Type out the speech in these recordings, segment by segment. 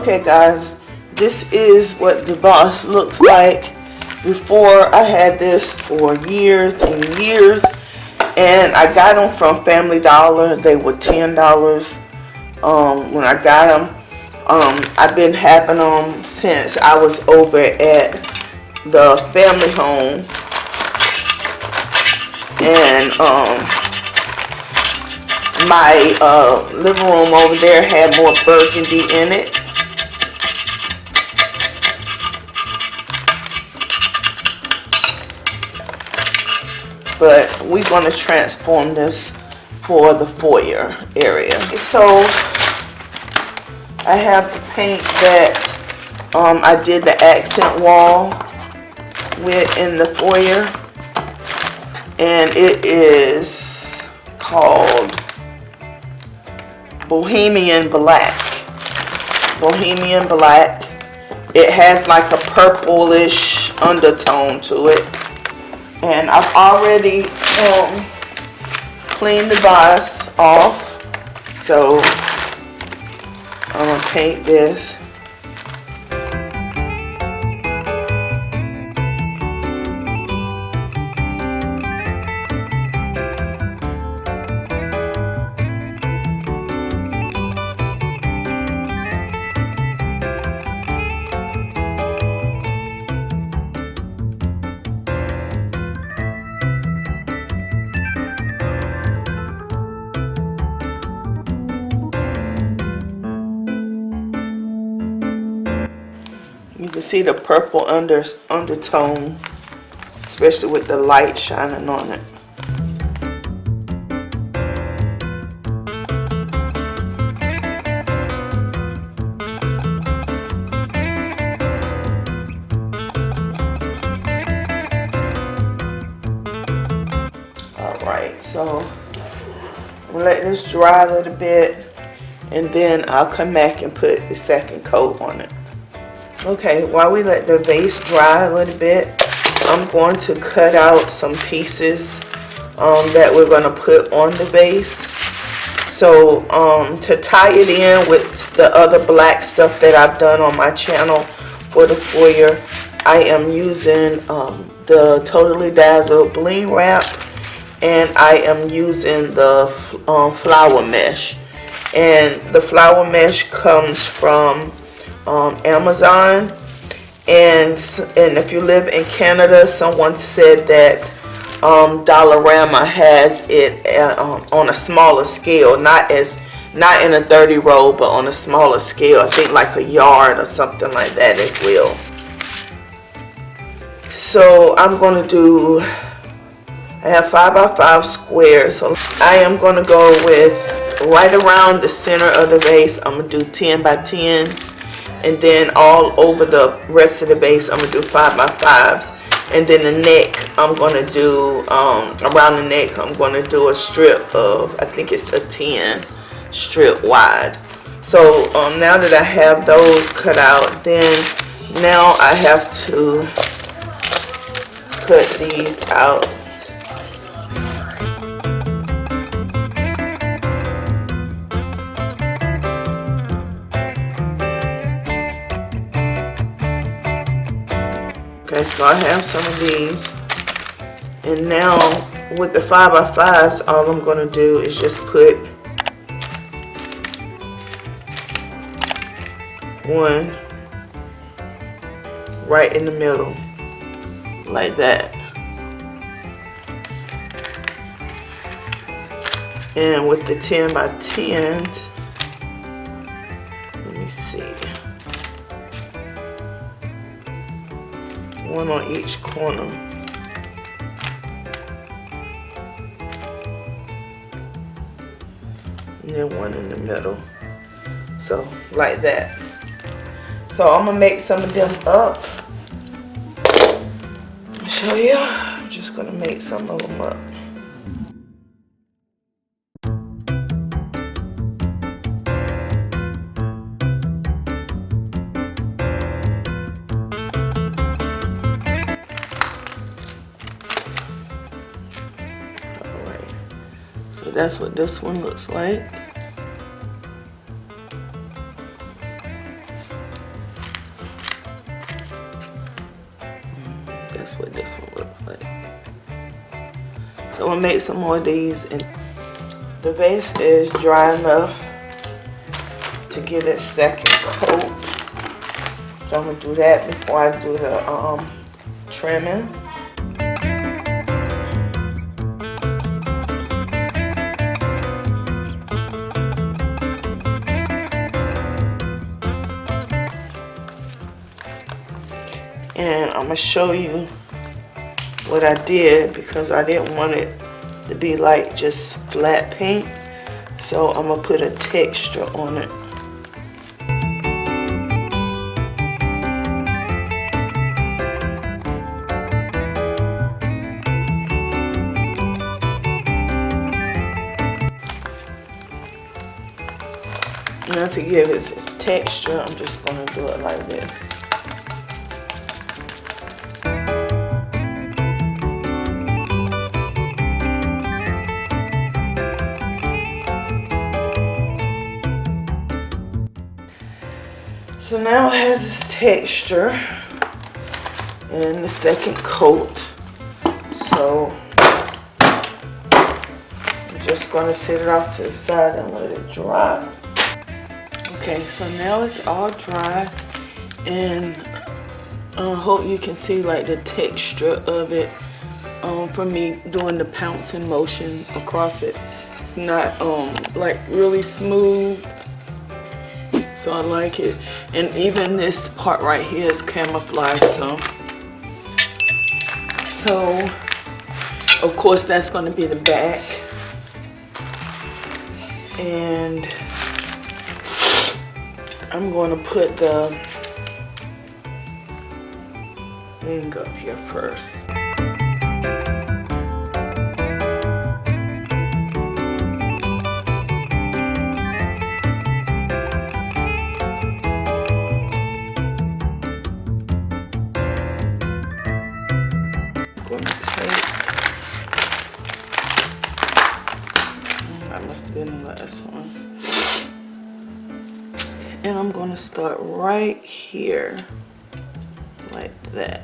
Okay guys, this is what the vase looks like. Before, I had this for years and years, and I got them from Family Dollar. They were $10 when I got them. I've been having them since I was over at the family home, and my living room over there had more burgundy in it. But we're going to transform this for the foyer area. So I have the paint that I did the accent wall with in the foyer, and it is called Bohemian Black. Bohemian Black. It has like a purplish undertone to it. And I've already cleaned the vase off, so I'm going to paint this. You can see the purple undertone, especially with the light shining on it. Alright, so I'm going to let this dry a little bit, and then I'll come back and put the second coat on it. Okay, while we let the vase dry a little bit, I'm going to cut out some pieces that we're going to put on the vase. So to tie it in with the other black stuff that I've done on my channel for the foyer, I am using the Totally Dazzled Bling wrap, and I am using the flower mesh. And the flower mesh comes from Amazon, and if you live in Canada, someone said that Dollarama has it on a smaller scale, not in a 30 roll, but on a smaller scale. I think like a yard or something like that as well. So I'm going to do, I have 5x5 squares, so I am going to go with right around the center of the vase. I'm going to do 10x10s. And then all over the rest of the base, I'm going to do 5x5s. And then the neck, I'm going to do, around the neck, I'm going to do a strip of, I think it's a 10 strip wide. So now that I have those cut out, then now I have to cut these out. Okay, so I have some of these, and now with the 5x5s, all I'm going to do is just put one right in the middle, like that. And with the 10x10s, let me see. One on each corner. And then one in the middle. So, like that. So, I'm going to make some of them up. I'll show you. I'm just going to make some of them up. So that's what this one looks like. That's what this one looks like. So I'm gonna make some more of these, and the vase is dry enough to get its second coat. So I'm gonna do that before I do the trimming. And I'm gonna show you what I did, because I didn't want it to be like just flat paint. So I'm gonna put a texture on it. Now to give it its texture, I'm just gonna do it like this. So now it has this texture and the second coat. So I'm just gonna sit it off to the side and let it dry. Okay, so now it's all dry, and I hope you can see like the texture of it from me doing the pouncing motion across it. It's not like really smooth, so I like it. And even this part right here is camouflage, so of course that's going to be the back. And I'm going to put the Bling up here first. That must have been the last one. And I'm going to start right here, like that.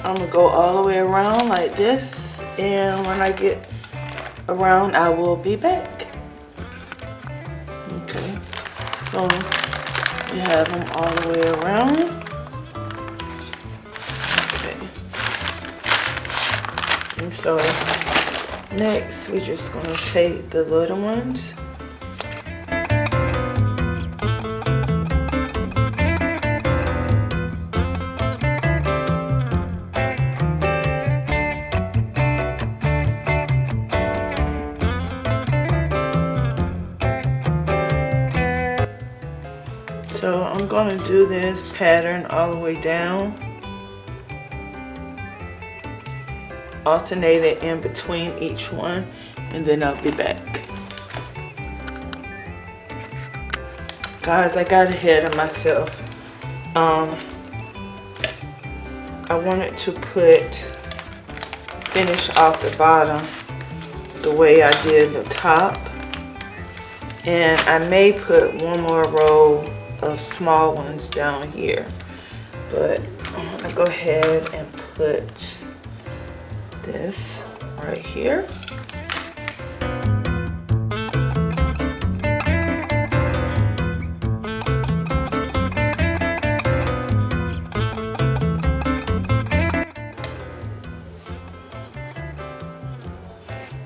I'm gonna go all the way around like this, and when I get around I will be back. Okay, so we have them all the way around. Okay, and so next we're just gonna take the little ones. So I'm going to do this pattern all the way down, alternate it in between each one, and then I'll be back. Guys, I got ahead of myself. I wanted to finish off the bottom the way I did the top, and I may put one more row of small ones down here, but I'm gonna go ahead and put this right here.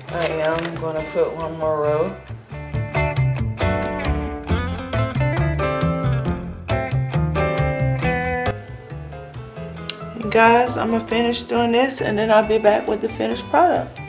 I am gonna put one more row. Guys, I'm gonna finish doing this, and then I'll be back with the finished product.